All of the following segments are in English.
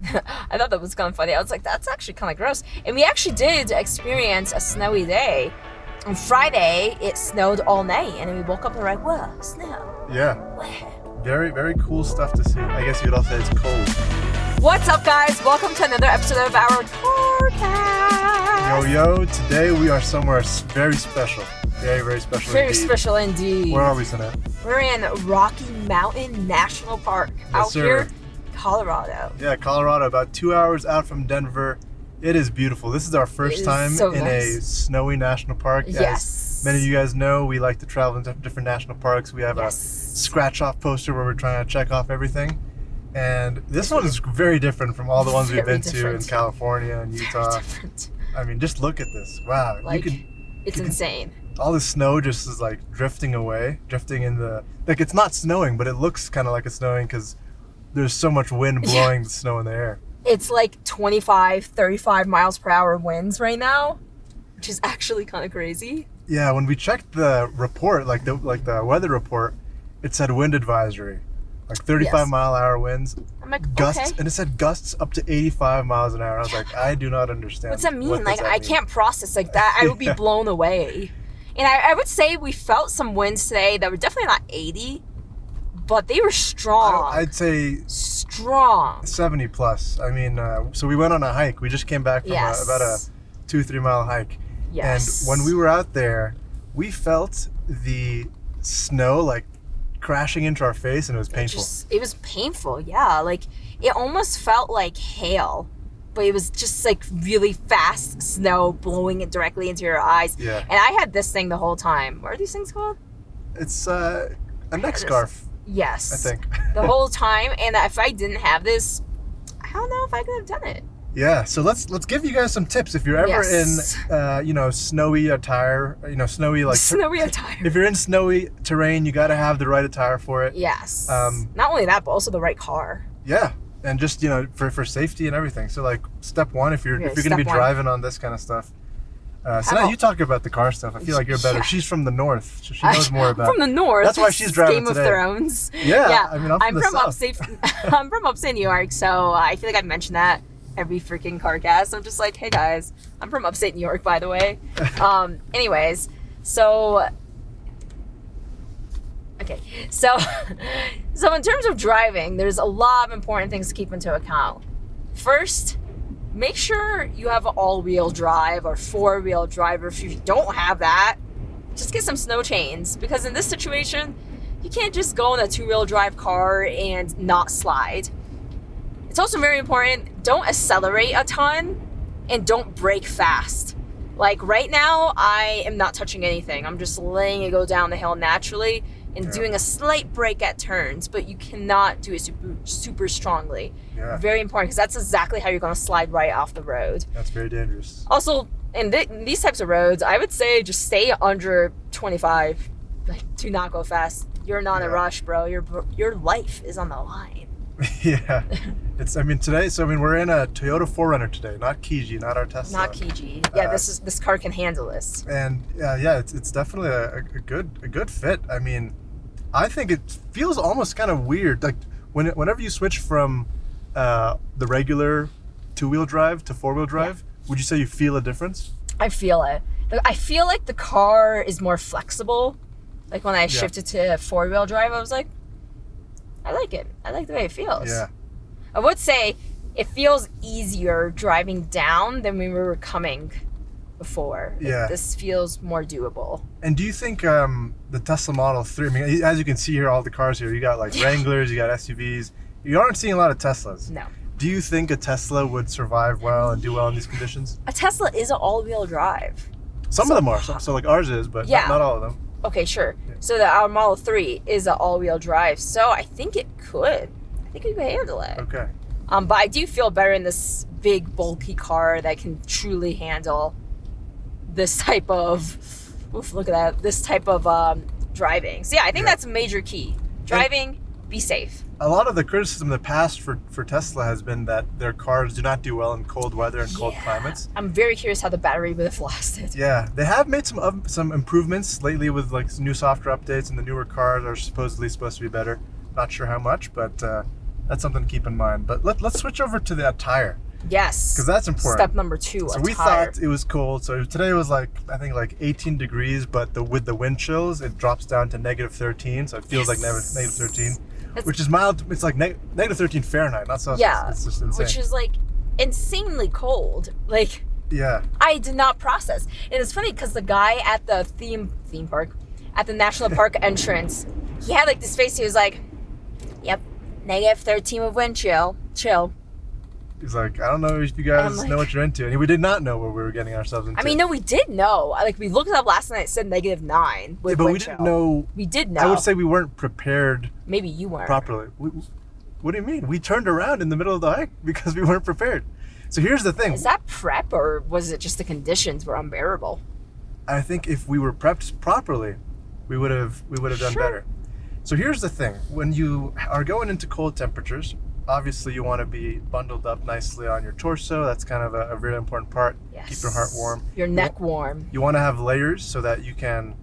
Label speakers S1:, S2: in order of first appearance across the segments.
S1: I thought that was kind of funny. I was like, that's actually kind of gross. And we actually did experience a snowy day. On Friday, it snowed all night, and then we woke up and we're like, whoa, snow.
S2: Yeah.
S1: Wow.
S2: Very, very cool stuff to see. I guess you could also say it's cold.
S1: What's up, guys? Welcome to another episode of our carcast.
S2: Yo, today we are somewhere very special. Very, very special
S1: Very
S2: indeed.
S1: special indeed.
S2: Where are we, Sana?
S1: We're in Rocky Mountain National Park out here, Colorado.
S2: Yeah, Colorado, about 2 hours out from Denver. It is beautiful. This is our first time in a snowy national park.
S1: Yes.
S2: As many of you guys know, we like to travel into different national parks. We have a scratch-off poster where we're trying to check off everything. And this one is very different from all the ones we've been to in California and Utah.
S1: Very different.
S2: I mean, just look at this. Wow.
S1: It's insane.
S2: All the snow just is like drifting away, drifting in the... Like, it's not snowing, but it looks kind of like it's snowing because there's so much wind blowing the snow in the air.
S1: It's like 25, 35 miles per hour winds right now, which is actually kind of crazy.
S2: Yeah, when we checked the report, like the weather report, it said wind advisory, like 35-mile-an-hour winds.
S1: I'm like,
S2: gusts,
S1: okay.
S2: and it said gusts up to 85 miles an hour. I was like, I do not understand.
S1: What's that mean?
S2: What
S1: Like,
S2: does that
S1: I
S2: mean?
S1: can't process like that. I would be blown away. And I would say we felt some winds today that were definitely not 80, but they were strong.
S2: I'd say
S1: strong.
S2: 70 plus. I mean, so we went on a hike. We just came back from about a 2-3 mile hike.
S1: Yes.
S2: And when we were out there, we felt the snow like crashing into our face, and it was painful.
S1: It was painful, yeah. Like, it almost felt like hail, but it was just like really fast snow blowing it directly into your eyes.
S2: Yeah.
S1: And I had this thing the whole time. What are these things called?
S2: It's a neck scarf.
S1: Yes.
S2: I think.
S1: The whole time. And if I didn't have this, I don't know if I could have done it.
S2: Yeah, so let's give you guys some tips if you're ever in snowy attire, snowy
S1: snowy attire.
S2: If you're in snowy terrain, you got to have the right attire for it.
S1: Yes. Not only that, but also the right car.
S2: Yeah, and just for safety and everything. So like step one, if you're going to be driving on this kind of stuff. So now you talk about the car stuff. I feel like you're better. Yeah. She's from the north, so she knows more about.
S1: From the north.
S2: That's why she's driving
S1: Game
S2: today.
S1: of Thrones.
S2: Yeah. I mean, I'm from
S1: upstate. I'm from upstate New York, so I feel like I've mentioned that every freaking carcast. I'm just like, hey guys, I'm from upstate New York, by the way. Anyways, so okay, so in terms of driving, there's a lot of important things to keep into account. First, make sure you have an all-wheel drive or four-wheel drive. Or if you don't have that, just get some snow chains, because in this situation, you can't just go in a two-wheel drive car and not slide. It's also very important, don't accelerate a ton and don't brake fast. Like right now, I am not touching anything. I'm just letting it go down the hill naturally and doing a slight brake at turns, but you cannot do it super strongly.
S2: Yeah. Very
S1: important, because that's exactly how you're going to slide right off the road.
S2: That's very dangerous.
S1: Also, in these types of roads, I would say just stay under 25. Like, do not go fast. You're not in a rush, bro. Your life is on the line.
S2: Yeah. We're in a Toyota 4Runner today, not Keyhole, not our Tesla.
S1: Not Keyhole. Yeah, this car can handle this.
S2: And it's definitely a good fit. I mean, I think it feels almost kind of weird. Like whenever you switch from the regular two-wheel drive to four-wheel drive, would you say you feel a difference?
S1: I feel it. I feel like the car is more flexible. Like when I shifted to four-wheel drive, I was like, I like it. I like the way it feels.
S2: Yeah.
S1: I would say it feels easier driving down than when we were coming before.
S2: Yeah.
S1: This feels more doable.
S2: And do you think the Tesla Model 3, I mean, as you can see here, all the cars here, you got like Wranglers, you got SUVs. You aren't seeing a lot of Teslas.
S1: No.
S2: Do you think a Tesla would survive well and do well in these conditions?
S1: A Tesla is an all-wheel drive.
S2: Some of them are. So like ours is, but not all of them.
S1: Okay, sure. Yeah. So our Model 3 is an all-wheel drive. So I think it could. I think it could handle it.
S2: Okay.
S1: But I do feel better in this big, bulky car that can truly handle this type of, look at that, this type of driving. So yeah, I think that's a major key. Driving, be safe.
S2: A lot of the criticism in the past for Tesla has been that their cars do not do well in cold weather and cold climates.
S1: I'm very curious how the battery would have lasted.
S2: Yeah, they have made some improvements lately with like new software updates, and the newer cars are supposed to be better. Not sure how much, but That's something to keep in mind. But let's switch over to the attire.
S1: Yes.
S2: Because that's important.
S1: Step number 2,
S2: So
S1: attire.
S2: we thought it was cold. So today was I think 18 degrees, but with the wind chills, it drops down to negative 13. So it feels like negative 13, which is mild. It's like negative 13 Fahrenheit, not Celsius.
S1: Yeah,
S2: It's just insane.
S1: which is like insanely cold. Like,
S2: yeah.
S1: I did not process. And it's funny because the guy at the theme park, at the national park entrance, he had like this face. He was like, "Yep, negative 13 with wind chill."
S2: He's like, I don't know if you guys know what you're into. And we did not know what we were getting ourselves into.
S1: I mean, no, we did know. Like, we looked it up last night. It said negative 9 with
S2: but
S1: wind
S2: we
S1: chill.
S2: didn't know.
S1: We did know.
S2: I would say we weren't prepared.
S1: Maybe you weren't.
S2: Properly. What do you mean? We turned around in the middle of the hike because we weren't prepared. So here's the thing.
S1: Is that prep, or was it just the conditions were unbearable?
S2: I think if we were prepped properly, we would have done better. So here's the thing. When you are going into cold temperatures, obviously you want to be bundled up nicely on your torso. That's kind of a really important part.
S1: Yes.
S2: Keep your heart warm.
S1: Your neck warm.
S2: You want to have layers so that you can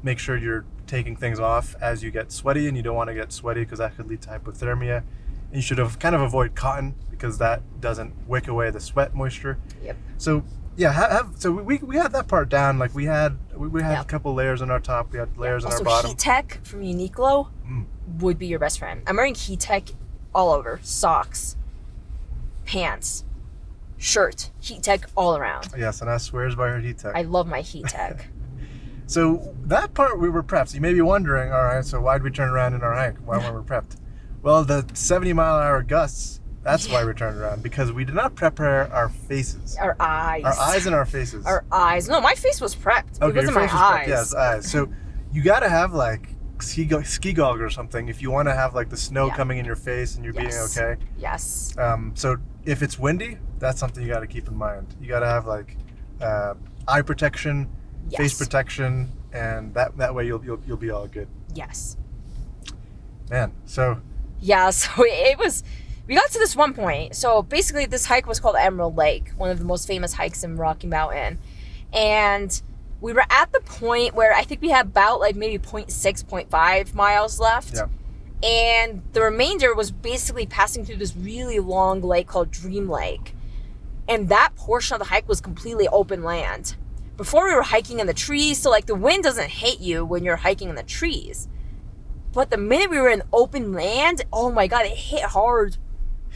S2: make sure you're taking things off as you get sweaty, and you don't want to get sweaty because that could lead to hypothermia. And you should kind of avoid cotton because that doesn't wick away the sweat moisture.
S1: Yep.
S2: So yeah, so we had that part down. Like we had a couple layers on our top. We had layers on our bottom.
S1: Heat Tech from Uniqlo would be your best friend. I'm wearing Heat Tech all over. Socks, pants, shirt, Heat Tech all around.
S2: Yes, and I swears by her Heat Tech.
S1: I love my Heat Tech.
S2: So that part we were prepped. So you may be wondering, all right, so why'd we turn around in our hike? Why weren't we prepped? Well, the 70-mile-an-hour gusts, that's why we turned around, because we did not prepare our faces.
S1: Our eyes.
S2: Our eyes and our faces.
S1: Our eyes. No, my face was prepped.
S2: Okay,
S1: it wasn't
S2: your
S1: my
S2: face was
S1: eyes.
S2: prepped. Yes, eyes. So you got to have like ski goggles or something if you want to have like the snow coming in your face and you're being okay.
S1: Yes.
S2: So if it's windy, that's something you got to keep in mind. You got to have like eye protection, face protection, and that way you'll be all good.
S1: Yes.
S2: Man, so.
S1: Yeah, so it was. We got to this one point. So basically, this hike was called Emerald Lake, one of the most famous hikes in Rocky Mountain, and we were at the point where I think we had about like maybe 0.6, 0.5 miles left.
S2: Yeah.
S1: And the remainder was basically passing through this really long lake called Dream Lake. And that portion of the hike was completely open land. Before we were hiking in the trees, so like the wind doesn't hit you when you're hiking in the trees. But the minute we were in open land, oh my God, it hit hard.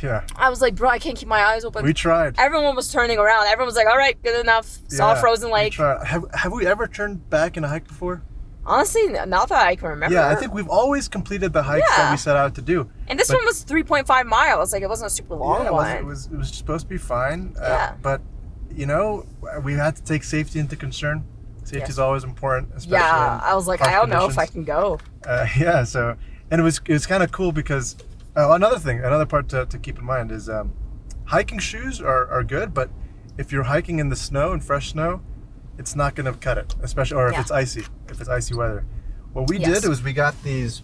S2: Yeah.
S1: I was like, bro, I can't keep my eyes open.
S2: We tried.
S1: Everyone was turning around. Everyone was like, all right, good enough. Saw Frozen Lake.
S2: We tried. Have we ever turned back in a hike before?
S1: Honestly, not that I can remember.
S2: Yeah, I think we've always completed the hikes that we set out to do.
S1: And this one was 3.5 miles. Like, it wasn't a super long one.
S2: It was supposed to be fine.
S1: Yeah.
S2: But, you know, we had to take safety into concern. Safety is always important, especially
S1: I was like, I don't know if I can go.
S2: So, and it was kind of cool because another part to keep in mind is hiking shoes are good, but if you're hiking in the snow and fresh snow, it's not going to cut it, especially if it's icy weather. What we did was we got these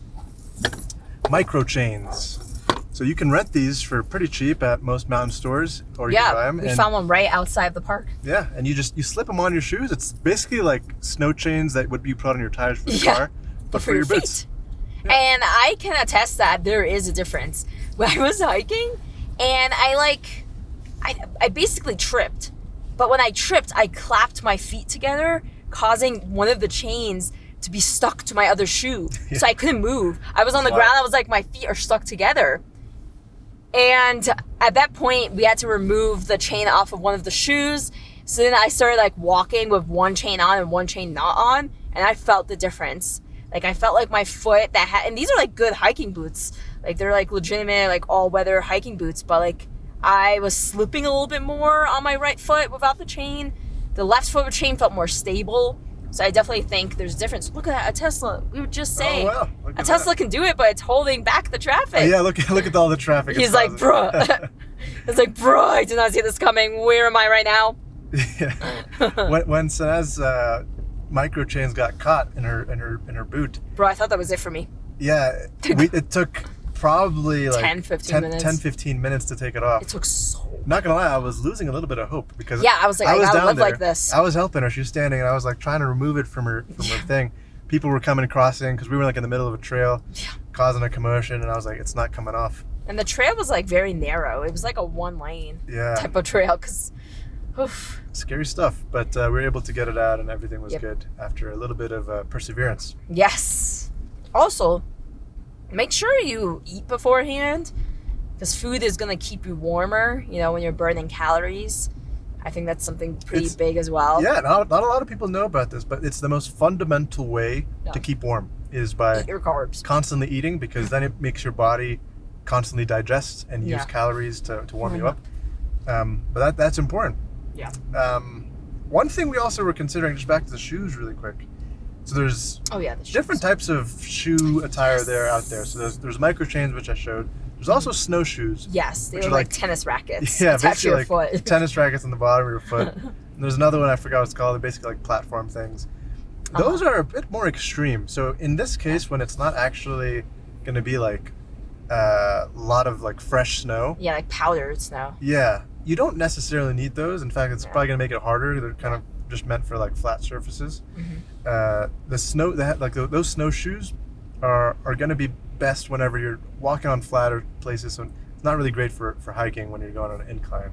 S2: micro chains. So you can rent these for pretty cheap at most mountain stores, or you can buy them.
S1: We found one right outside the park.
S2: Yeah, and you slip them on your shoes. It's basically like snow chains that would be put on your tires for the car, but for your boots.
S1: Yeah. And I can attest that there is a difference. When I was hiking, and I basically tripped. But when I tripped, I clapped my feet together, causing one of the chains to be stuck to my other shoe. So I couldn't move. I was on the ground. I was like, my feet are stuck together. And at that point, we had to remove the chain off of one of the shoes. So then I started like walking with one chain on and one chain not on. And I felt the difference. Like I felt like my foot and these are like good hiking boots. Like they're like legitimate, like all weather hiking boots. But like I was slipping a little bit more on my right foot without the chain. The left foot with chain felt more stable. So I definitely think there's a difference. Look at that, a Tesla. We would just say a Tesla can do it, but it's holding back the traffic.
S2: Oh, yeah, look at all the traffic.
S1: He's like, bruh. It's like, bruh, I did not see this coming. Where am I right now?
S2: Yeah. when Sana's micro chains got caught in her boot.
S1: Bro, I thought that was it for me.
S2: Yeah, it took probably like
S1: 10-15
S2: minutes to take it off.
S1: It took so long.
S2: Not gonna lie, I was losing a little bit of hope because
S1: I was like, I gotta live like this.
S2: I was helping her. She was standing, and I was like trying to remove it from her thing. People were coming and crossing because we were like in the middle of a trail. causing a commotion, and I was like, it's not coming off.
S1: And the trail was like very narrow. It was like a 1-lane type of trail because,
S2: scary stuff. But we were able to get it out, and everything was
S1: Yep.
S2: good after a little bit of perseverance.
S1: Yes. Also, make sure you eat beforehand because food is going to keep you warmer, you know, when you're burning calories. I think that's something pretty big as well.
S2: Yeah, not a lot of people know about this, but it's the most fundamental way to keep warm is by
S1: eat your carbs.
S2: constantly eating, because then it makes your body constantly digest and use calories to warm you up. But that's important.
S1: Yeah.
S2: One thing we also were considering, just back to the shoes really quick. So there's
S1: the
S2: different types of shoe attire out there. So there's micro chains, which I showed. There's also snowshoes.
S1: Yes, they look like tennis rackets.
S2: Yeah,
S1: attached to your
S2: basically
S1: foot.
S2: tennis rackets on the bottom of your foot. And there's another one, I forgot what it's called. They're basically like platform things. Those are a bit more extreme. So in this case, when it's not actually going to be like a lot of like fresh snow.
S1: Yeah, like powdered snow.
S2: Yeah, you don't necessarily need those. In fact, it's probably going to make it harder. They're kind of just meant for like flat surfaces. The snow, like those snowshoes are going to be best whenever you're walking on flatter places. So it's not really great for hiking when you're going on an incline.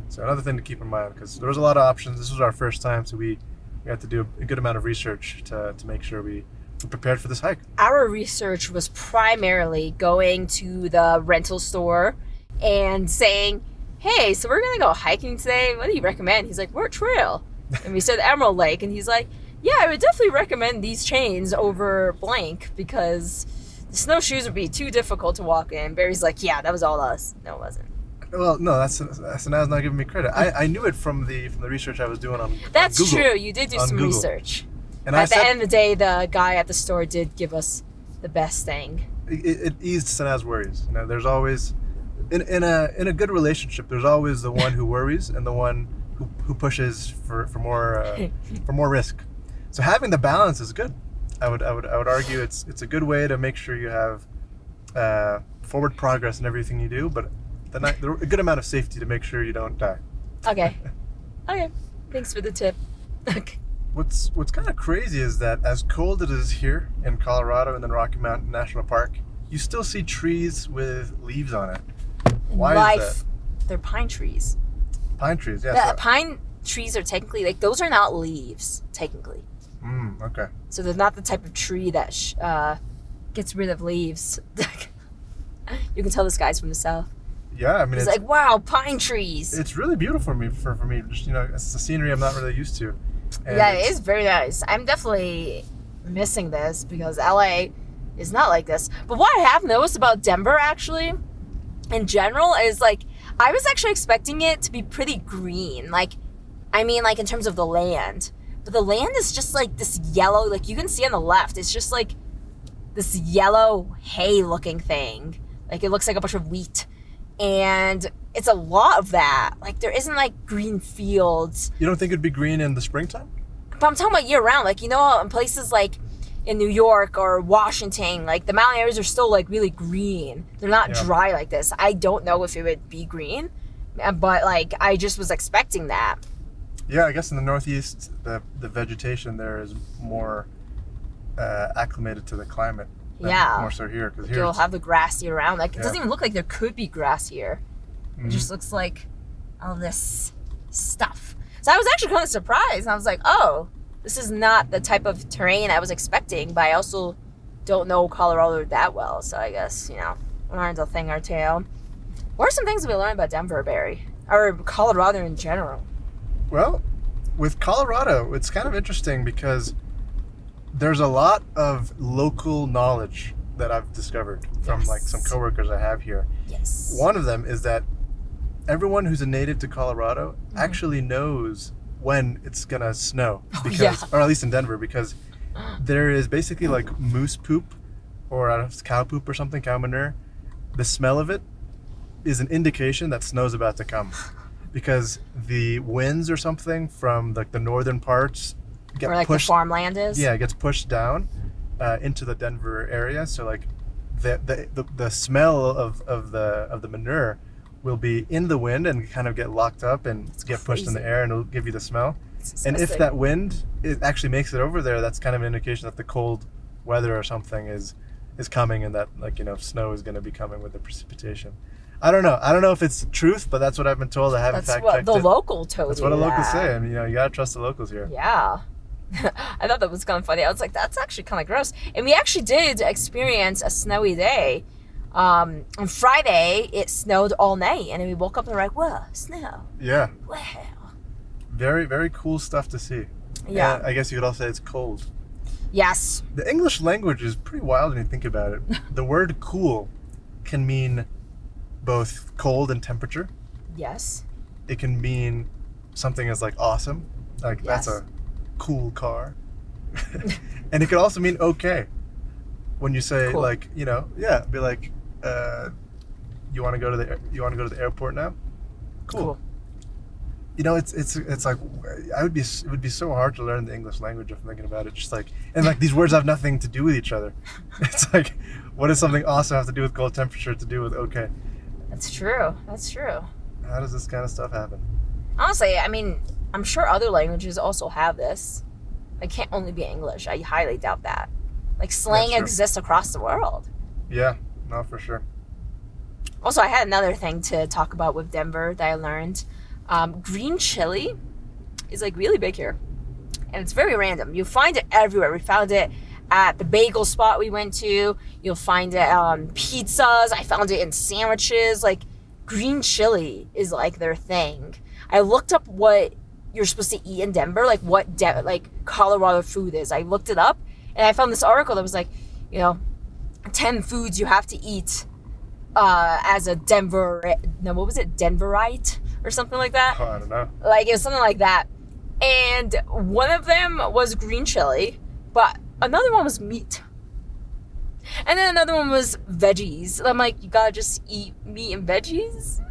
S2: So another thing to keep in mind, because there was a lot of options. This was our first time, so we had to do a good amount of research to make sure we were prepared for this hike.
S1: Our research was primarily going to the rental store and saying, hey, so we're going to go hiking today. What do you recommend? He's like, what trail? And we said Emerald Lake. And he's like, yeah, I would definitely recommend these chains over blank because the snowshoes would be too difficult to walk in. Barry's like, yeah, that was all us. No, it wasn't.
S2: Well, no, that's not giving me credit. I knew it from the research I was doing on
S1: That's
S2: Google,
S1: true. You did do some
S2: Google.
S1: research.
S2: And
S1: at the end of the day, the guy at the store did give us the best thing.
S2: It eased Sanaz's worries. You know, there's always in a good relationship, there's always the one who worries and the one who pushes for more risk. So having the balance is good. I would argue it's a good way to make sure you have forward progress in everything you do, but a good amount of safety to make sure you don't die.
S1: Okay. Thanks for the tip. Okay.
S2: What's kind of crazy is that as cold as it is here in Colorado and then Rocky Mountain National Park, you still see trees with leaves on it. Why is that?
S1: They're pine trees.
S2: Pine trees, yeah.
S1: Pine trees are technically, like, those are not leaves, technically.
S2: Okay.
S1: So they're not the type of tree that gets rid of leaves. You can tell this guy's from the south.
S2: Yeah, I mean,
S1: it's like, wow, pine trees.
S2: It's really beautiful for me. Just, it's the scenery I'm not really used to. And
S1: yeah, it is very nice. I'm definitely missing this because LA is not like this. But what I have noticed about Denver, actually, in general, is like I was actually expecting it to be pretty green. Like, I mean, like in terms of the land. But the land is just like this yellow, like you can see on the left, it's just like this yellow hay-looking thing. Like it looks like a bunch of wheat. And it's a lot of that. Like there isn't like green fields.
S2: You don't think it'd be green in the springtime?
S1: But I'm talking about year round. Like, you know, in places like in New York or Washington, like the mountain areas are still like really green. They're not dry like this. I don't know if it would be green, but like I just was expecting that.
S2: Yeah, I guess in the Northeast, the vegetation there is more acclimated to the climate. More so here, because here
S1: you'll have the grass year round. Like it doesn't
S2: Yeah.
S1: even look like there could be grass here. It just looks like all this stuff. So I was actually kind of surprised. And I was like, oh, this is not the type of terrain I was expecting. But I also don't know Colorado that well. So I guess, you know, I learned a thing or two. What are some things that we learned about Denver, Barry? Or Colorado in general?
S2: Well, with Colorado, it's kind of interesting because there's a lot of local knowledge that I've discovered from like some coworkers I have here.
S1: Yes.
S2: One of them is that everyone who's a native to Colorado actually knows when it's gonna snow, because, or at least in Denver, because there is basically like moose poop, or I don't know if it's cow poop or something, cow manure. The smell of it is an indication that snow's about to come, because the winds or something from like the northern parts get
S1: where like
S2: pushed,
S1: the farmland is.
S2: Yeah, it gets pushed down into the Denver area. So like the smell of the manure will be in the wind and kind of get locked up and get pushed in the air, and it'll give you the smell. And if that wind actually makes it over there, that's kind of an indication that the cold weather or something is is coming, and that snow is going to be coming with the precipitation. I don't know if it's truth, but that's what I've been told. I haven't fact checked it.
S1: That's what the local told
S2: That's
S1: you.
S2: what the locals say. I mean, you gotta trust the locals here.
S1: Yeah. I thought that was kind of funny. I was like, that's actually kind of gross. And we actually did experience a snowy day. On Friday, it snowed all night, and then we woke up and we're like, whoa, snow.
S2: Yeah.
S1: Wow.
S2: Very, very cool stuff to see.
S1: Yeah.
S2: And I guess you could also say it's cold.
S1: Yes.
S2: The English language is pretty wild when you think about it. The word cool can mean both cold and temperature.
S1: Yes.
S2: It can mean something as like awesome. Like
S1: Yes.
S2: that's a cool car. And it could also mean okay. When you say
S1: Cool.
S2: like, be like, you want to go to the airport now? Cool. It's like it would be so hard to learn the English language if I'm thinking about it. Just like, and like these words have nothing to do with each other. It's like, what does something awesome have to do with cold temperature to do with okay?
S1: That's true. That's true.
S2: How does this kind of stuff happen?
S1: Honestly, I mean, I'm sure other languages also have this. It can't only be English. I highly doubt that. Like, slang
S2: That's true.
S1: exists across the world.
S2: Yeah, no, for sure.
S1: Also, I had another thing to talk about with Denver that I learned. Green chili is like really big here. And it's very random. You find it everywhere. We found it at the bagel spot we went to. You'll find it on pizzas. I found it in sandwiches. Like, green chili is like their thing. I looked up what you're supposed to eat in Denver, like what Colorado food is. I looked it up and I found this article that was like, 10 foods you have to eat as a Denverite or something like that.
S2: Oh, I don't know.
S1: Like, it was something like that. And one of them was green chili, but another one was meat. And then another one was veggies. I'm like, you gotta just eat meat and veggies?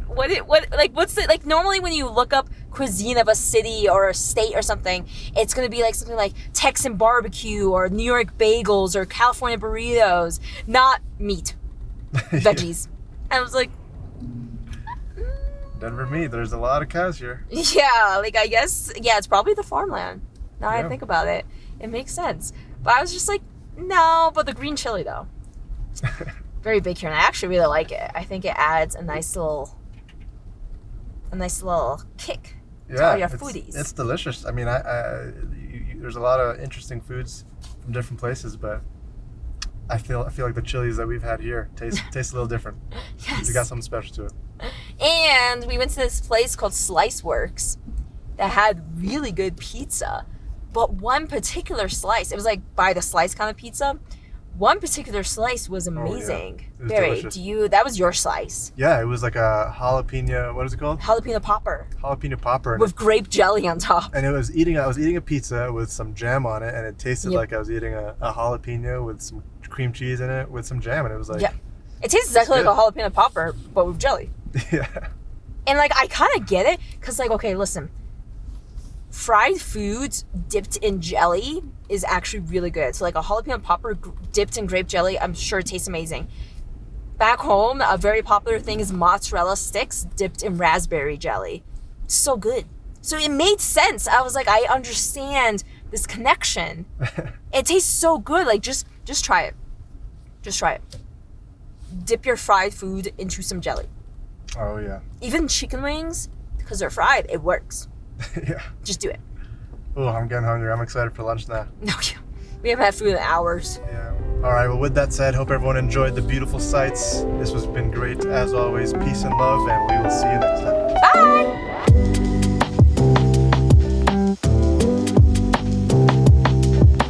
S1: Normally when you look up cuisine of a city or a state or something, it's gonna be like something like Texan barbecue or New York bagels or California burritos, not meat, veggies. And I was like,
S2: Denver meat. There's a lot of cows here.
S1: yeah, like, I guess, yeah, it's probably the farmland. Now I think about it, it makes sense. But I was just like, no, but the green chili though, very big here, and I actually really like it. I think it adds a nice little kick to all your foodies.
S2: It's delicious. I mean, there's a lot of interesting foods from different places, but I feel like the chilies that we've had here taste a little different.
S1: Yes.
S2: We got something special to it.
S1: And we went to this place called Slice Works that had really good pizza. But one particular slice, it was like by the slice kind of pizza. One particular slice was amazing.
S2: Oh, yeah. It was
S1: Barry,
S2: delicious.
S1: that was your slice.
S2: Yeah, it was like a jalapeno, what is it called?
S1: Jalapeno popper.
S2: Jalapeno popper.
S1: With grape jelly on top.
S2: And I was eating a pizza with some jam on it, and it tasted like I was eating a jalapeno with some cream cheese in it with some jam, and it was like...
S1: Yeah. It tastes exactly like a jalapeno popper, but with jelly.
S2: Yeah.
S1: And like, I kind of get it, because like, okay, listen. Fried foods dipped in jelly is actually really good. So like a jalapeno popper dipped in grape jelly, I'm sure it tastes amazing. Back home, a very popular thing is mozzarella sticks dipped in raspberry jelly. So good. So it made sense. I was like, I understand this connection. It tastes so good. Like, just try it. Just try it. Dip your fried food into some jelly.
S2: Oh, yeah.
S1: Even chicken wings, because they're fried, it works.
S2: Yeah.
S1: Just do it.
S2: Oh, I'm getting hungry. I'm excited for lunch now.
S1: No, we haven't had food in hours.
S2: Yeah. All right. Well, with that said, hope everyone enjoyed the beautiful sights. This has been great. As always, peace and love, and we will see you next time.